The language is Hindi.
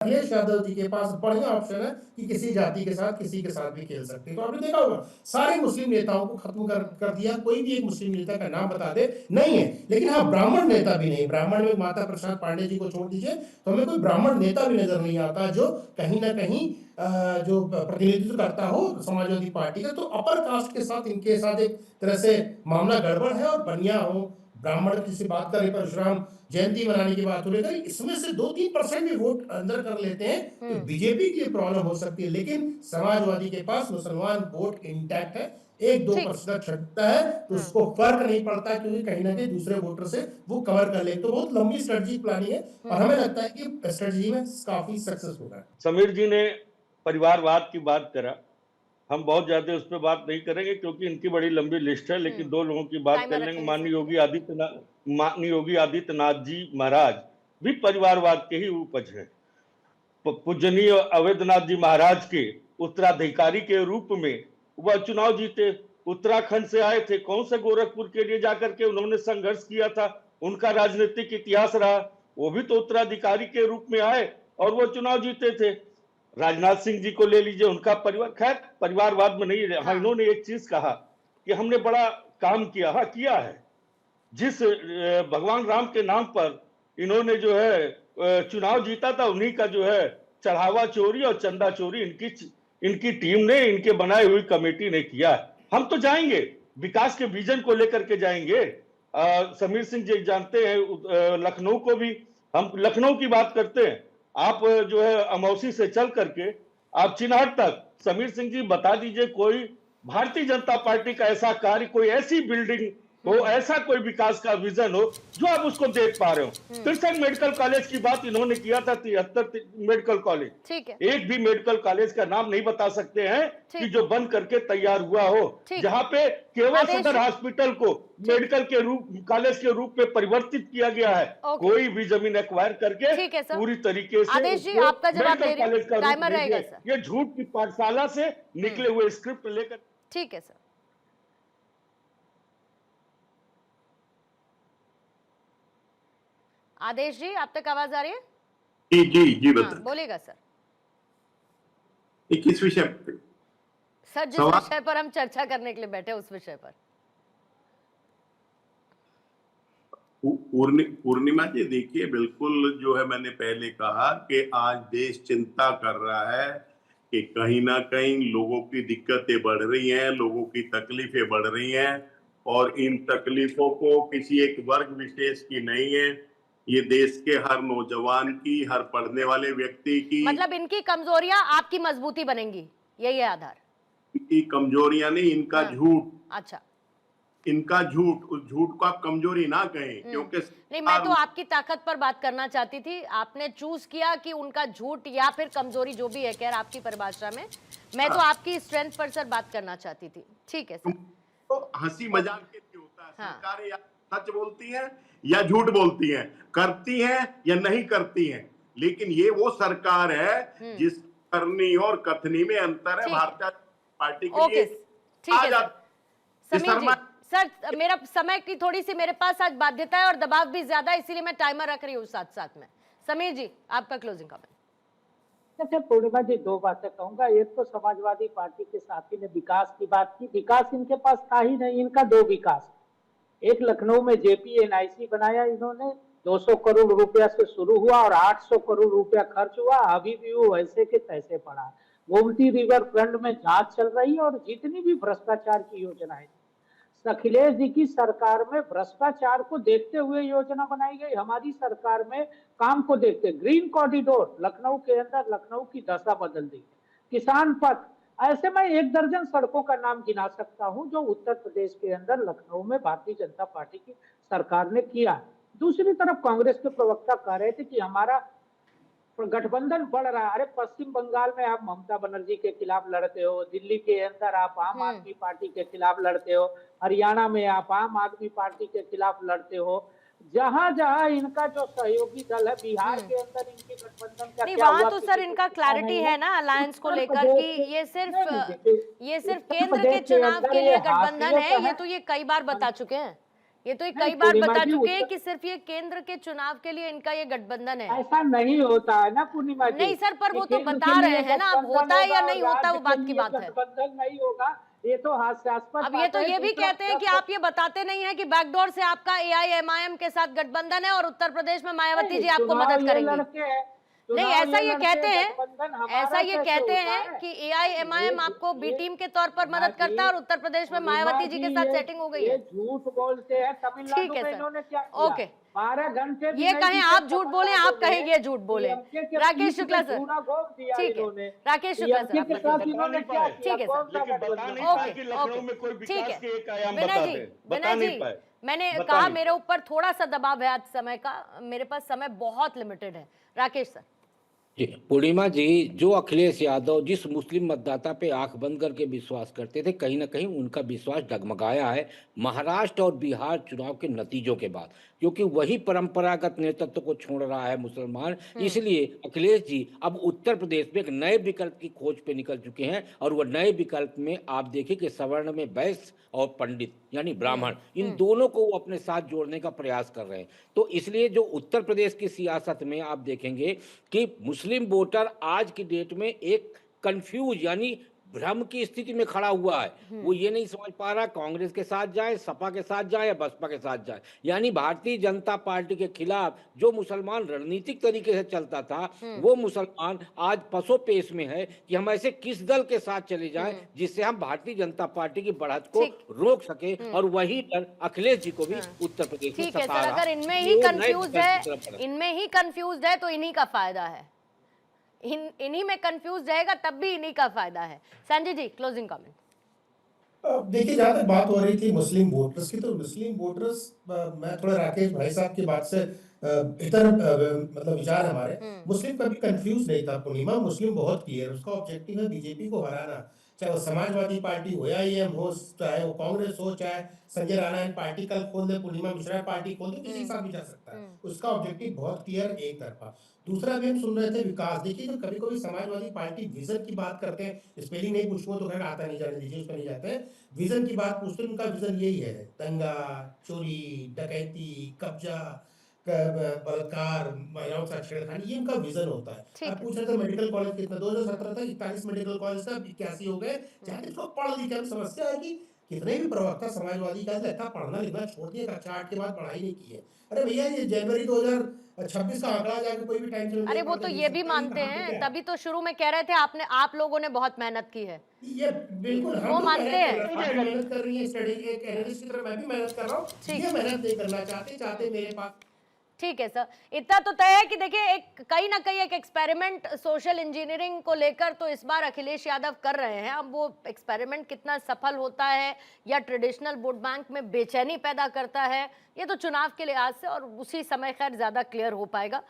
अखिलेश यादव जी के पास बढ़िया ऑप्शन है कि किसी जाति के साथ किसी के साथ भी खेल सकते हैं। तो आपने देखा होगा सारे मुस्लिम नेताओं को खत्म कर दिया, कोई भी एक मुस्लिम नेता का नाम बता दे नहीं है। लेकिन हाँ, ब्राह्मण नेता भी नहीं, ब्राह्मण में माता प्रसाद पांडे जी को छोड़ दीजिए तो हमें कोई ब्राह्मण नेता भी नजर नहीं आता जो कहीं ना कहीं जो प्रतिनिधित्व करता हो समाजवादी पार्टी का। तो अपर कास्ट के साथ इनके साथ एक तरह से मामला गड़बड़ है। और बनिया हो, ब्राह्मण की से बात करें, परशुराम जयंती मनाने की बात हो रही है, इसमें से 2-3% भी वोट अंदर कर लेते हैं तो बीजेपी की प्रॉब्लम हो सकती है। लेकिन समाजवादी के पास मुसलमान वोट इंटैक्ट है, 1-2% छटता है तो उसको फर्क नहीं पड़ता क्योंकि कहीं ना कहीं दूसरे वोटर से वो कवर कर ले। तो बहुत लंबी स्ट्रेटजी प्लानिंग है और हमें लगता है कि स्ट्रेटजी में काफी सक्सेसफुल है। समीर जी ने परिवारवाद की बात करा, हम बहुत ज्यादा उस पर बात नहीं करेंगे क्योंकि इनकी बड़ी लंबी लिस्ट है, लेकिन दो लोगों की बात कर लेंगे। माननीय योगी आदित्यनाथ जी महाराज भी परिवारवाद के ही उपज है। पूजनीय अवैधनाथ जी महाराज के उत्तराधिकारी के रूप में वह चुनाव जीते, उत्तराखंड से आए थे, कौन से गोरखपुर के लिए जाकर के उन्होंने संघर्ष किया था, उनका राजनीतिक इतिहास रहा, वो भी तो उत्तराधिकारी के रूप में आए और वो चुनाव जीते थे। राजनाथ सिंह जी को ले लीजिए, उनका परिवार, खैर परिवारवाद में नहीं है। हाँ, इन्होंने एक चीज कहा कि हमने बड़ा काम किया। हाँ, किया है। जिस भगवान राम के नाम पर इन्होंने जो है चुनाव जीता था, उन्हीं का जो है चढ़ावा चोरी और चंदा चोरी इनकी टीम ने, इनके बनाई हुई कमेटी ने किया। हम तो जाएंगे, विकास के विजन को लेकर के जाएंगे। समीर सिंह जी जानते हैं लखनऊ को भी, हम लखनऊ की बात करते हैं। आप जो है अमौसी से चल करके आप चिन्हट तक, समीर सिंह जी बता दीजिए कोई भारतीय जनता पार्टी का ऐसा कार्य, कोई ऐसी बिल्डिंग हो, ऐसा कोई विकास का विजन हो जो आप उसको देख पा रहे हो। 63 मेडिकल कॉलेज की बात इन्होंने किया था, 73 मेडिकल कॉलेज, ठीक है। एक भी मेडिकल कॉलेज का नाम नहीं बता सकते हैं कि जो बन करके तैयार हुआ हो, जहां पे केवल सदर हॉस्पिटल को मेडिकल के रूप, कॉलेज के रूप में परिवर्तित किया गया है। कोई भी जमीन एक्वायर करके पूरी तरीके से आदेश जी, आपका जवाब दे रही हूं, टाइमर रहेगा सर। ये झूठ की पाठशाला से निकले हुए स्क्रिप्ट लेकर। ठीक है सर। आदेश जी, आप तक आवाज आ रही है? जी जी जी, बता बोलिएगा सर। किस विषय पर सर? जिस विषय पर हम चर्चा करने के लिए बैठे उस विषय पर। पूर्णिमा जी, देखिए बिल्कुल जो है, मैंने पहले कहा कि आज देश चिंता कर रहा है कि कहीं ना कहीं लोगों की दिक्कतें बढ़ रही हैं, लोगों की तकलीफें बढ़ रही हैं और इन तकलीफों को किसी एक वर्ग विशेष की नहीं है, ये देश के हर नौजवान की, हर पढ़ने वाले व्यक्ति की। मतलब इनकी कमजोरियां आपकी मजबूती बनेंगी, यही है आधार? इनकी कमजोरियां नहीं, इनका झूठ। अच्छा, इनका झूठ, उस झूठ को आप कमजोरी ना कहें क्योंकि नहीं, मैं तो आपकी ताकत पर बात करना चाहती थी। आपने चूज किया कि उनका झूठ या फिर कमजोरी जो भी है, खैर आपकी परिभाषा में, मैं तो आपकी स्ट्रेंथ पर सर बात करना चाहती थी। ठीक है सर। तो हंसी मजाक के लिए होता है। सरकारें या सच बोलती हैं या झूठ बोलती हैं, करती हैं या नहीं करती हैं, लेकिन ये वो सरकार है जिस करनी और कथनी में अंतर है। भारतीय पार्टी के लिए ठीक है समीर जी। सर, मेरा समय की थोड़ी सी मेरे पास आज बाध्यता है और दबाव भी ज्यादा, इसीलिए मैं टाइमर रख रही हूँ साथ साथ में। समीर जी, आपका क्लोजिंग कमेंट। अच्छा पूर्णिमा जी, दो बातें कहूंगा। एक तो समाजवादी पार्टी के साथी ने विकास की बात की, विकास इनके पास था ही नहीं। इनका दो विकास, एक लखनऊ में JPNIC बनाया इन्होंने, 200 करोड़ रुपया से शुरू हुआ और 800 करोड़ रुपया खर्च हुआ, अभी भी वो वैसे के तैसे पड़ा। गोमती रिवर फ्रंट में जांच चल रही है और जितनी भी भ्रष्टाचार की योजनाएं, अखिलेश जी की सरकार में भ्रष्टाचार को देखते हुए योजना बनाई गई, हमारी सरकार में काम को देखते। ग्रीन कॉरिडोर लखनऊ के अंदर, लखनऊ की दशा बदल दी। किसान पथ, ऐसे मैं 1 दर्जन सड़कों का नाम गिना सकता हूं जो उत्तर प्रदेश के अंदर लखनऊ में भारतीय जनता पार्टी की सरकार ने किया। दूसरी तरफ कांग्रेस के प्रवक्ता कह रहे थे कि हमारा गठबंधन बढ़ रहा है। अरे पश्चिम बंगाल में आप ममता बनर्जी के खिलाफ लड़ते हो, दिल्ली के अंदर आप आम आदमी पार्टी के खिलाफ लड़ते हो, हरियाणा में आप आम आदमी पार्टी के खिलाफ लड़ते हो। जहां जहां इनका जो सहयोगी दल है, बिहार के अंदर इनके गठबंधन का क्या हुआ? तो सर इनका क्लैरिटी है ना अलायंस को लेकर कि ये सिर्फ केंद्र के चुनाव के लिए गठबंधन है, ये तो ये कई बार बता चुके हैं ये तो ये नहीं, कई बार पूर्णिमा बता जी, चुके हैं उत्तर- कि सिर्फ ये केंद्र के चुनाव के लिए इनका ये गठबंधन है। ऐसा नहीं होता है ना पूर्णिमा जी। नहीं सर, पर कि वो तो केंद्र बता के रहे लिए हैं ना, अब गठबंधन होता है या होगा और नहीं होता है राज्य वो के बात की लिए बात है। गठबंधन नहीं होगा, ये तो हास्यास्पद अब ये बात तो है। ये भी कहते हैं कि आप ये बताते नहीं है कि बैकडोर से आपका एआईएमआईएम के साथ गठबंधन है और उत्तर प्रदेश में मायावती जी आपको मदद करेंगी। नहीं, ऐसा ये कहते हैं, ऐसा ये कहते हैं कि एआईएमआईएम आपको बी टीम के तौर पर मदद करता है और उत्तर प्रदेश में मायावती जी के साथ सेटिंग हो गई ये है। झूठ बोलते हैं। तमिलनाडु ठीक है में सर, इन्होंने क्या किया? ओके। 12 घंटे भी ये नहीं कहें जीते आप झूठ बोले, आप तमिलनाडु कहें में। ये झूठ बोले। DMK के राकेश पीठ शुक्ला में सर, धूना घोंप दिया ठीक है। इन्होंने। राकेश शुक्ला सर, DMK के आप साथ बताइए। इन्होंने क्या किया? ठीक है सर। कौन सा लेकिन बता गठबंधन? नहीं पाए ओके, कि लखनऊ ओके, में कोई ठीक विकास है। के एक आयाम विनय बता जी, दे, विनय बता जी, नहीं पाए। मैंने बता कहा नहीं मेरे ऊपर थोड़ा सा दबाव है आज समय का, मेरे पास समय बहुत लिमिटेड है। राकेश सर। जी, पूर्णिमा जी, जो अखिलेश यादव जिस मुस्लिम मतदाता पे आंख बंद करके विश्वास करते थे, कहीं ना कहीं उनका विश्वास डगमगाया है महाराष्ट्र और बिहार चुनाव के नतीजों के बाद, क्योंकि वही परंपरागत नेतृत्व को छोड़ रहा है मुसलमान। इसलिए अखिलेश जी अब उत्तर प्रदेश में एक नए विकल्प की खोज पे निकल चुके हैं और वह नए विकल्प में आप देखिए कि सवर्ण में वैश्य और पंडित यानी ब्राह्मण, इन दोनों को वो अपने साथ जोड़ने का प्रयास कर रहे हैं। तो इसलिए जो उत्तर प्रदेश की सियासत में आप देखेंगे कि मुस्लिम वोटर आज की डेट में एक कंफ्यूज यानी भ्रम की स्थिति में खड़ा हुआ है। वो ये नहीं समझ पा रहा कांग्रेस के साथ जाए, सपा के साथ जाए या बसपा के साथ जाए। यानी भारतीय जनता पार्टी के खिलाफ जो मुसलमान रणनीतिक तरीके से चलता था, वो मुसलमान आज पसोपेश में है कि हम ऐसे किस दल के साथ चले जाएं जिससे हम भारतीय जनता पार्टी की बढ़त को रोक सके। और वही डर अखिलेश जी को भी उत्तर प्रदेश में ठीक है सता सर, रहा। अगर इनमें ही वो नए कंफ्यूज विकल्प की तरफ बढ़ा। है, इनमें ही कंफ्यूज है तो इन्हीं का फायदा है। इन्हीं में कंफ्यूज रहेगा तब भी इन्हीं का फायदा है। Sanjay ji, closing comment. अब देखिए, जहाँ तक बात हो रही थी मुस्लिम वोटर्स की, तो मुस्लिम वोटर्स, मैं थोड़ा राकेश भाई साहब की बात से इतर मतलब विचार हमारे, मुस्लिम कभी कंफ्यूज नहीं था पूर्णिमा। मुस्लिम बहुत क्लियर, उसका ऑब्जेक्टिव है बीजेपी को हराना, चाहे वो समाजवादी पार्टी हो, एआईएम हो, चाहे वो कांग्रेस हो, चाहे संजय राणा पार्टी कल खोल दे, पूर्णिमा मिश्रा पार्टी खोल दे, किसी के साथ भी जा सकता है। उसका ऑब्जेक्टिव बहुत क्लियर, एक तरफा। दूसरा भी हम सुन रहे थे विकास। देखिए, जब कभी कभी समाजवादी पार्टी विजन की बात करते हैं, स्पेलिंग नहीं पूछूंगा तो खैर आता नहीं, जाने दीजिए, उसका नहीं जाते हैं। विजन की बात पूछते हैं, उनका विजन यही है, दंगा, चोरी, डकैती, कब्जा, बलात्कार, महिलाओं से छेड़खानी, ये उनका विजन होता है। ठीक अब है। पूछ रहे थे मेडिकल कॉलेज कितना, 2017 तक 41 मेडिकल कॉलेज था, 81 हो गए। जाके इसको पढ़ लिखा। अब समस्या है कि कितने भी प्रवक्ता समाजवादी का लगता पढ़ना लिखना छोड़ दिया, कक्षा 8 के बाद पढ़ाई नहीं की है। अरे भैया, ये जनवरी 2026 का आंकड़ा जाके कोई भी टाइम अरे वो तो ये भी मानते हैं, तभी तो शुरू में कह रहे थे आप लोगों ने बहुत मेहनत की है। ये बिल्कुल हम वो लोग मानते हैं। मेहनत कर रही है, स्टडी एक एनालिस्ट की तरह मैं भी मेहनत कर रहा हूँ। ये मेहनत नहीं करना चाहते मेरे पास। ठीक है सर, इतना तो तय है कि देखिए एक कहीं ना कहीं एक एक्सपेरिमेंट सोशल इंजीनियरिंग को लेकर तो इस बार अखिलेश यादव कर रहे हैं। अब वो एक्सपेरिमेंट कितना सफल होता है या ट्रेडिशनल वोट बैंक में बेचैनी पैदा करता है, ये तो चुनाव के लिहाज से और उसी समय खैर ज्यादा क्लियर हो पाएगा।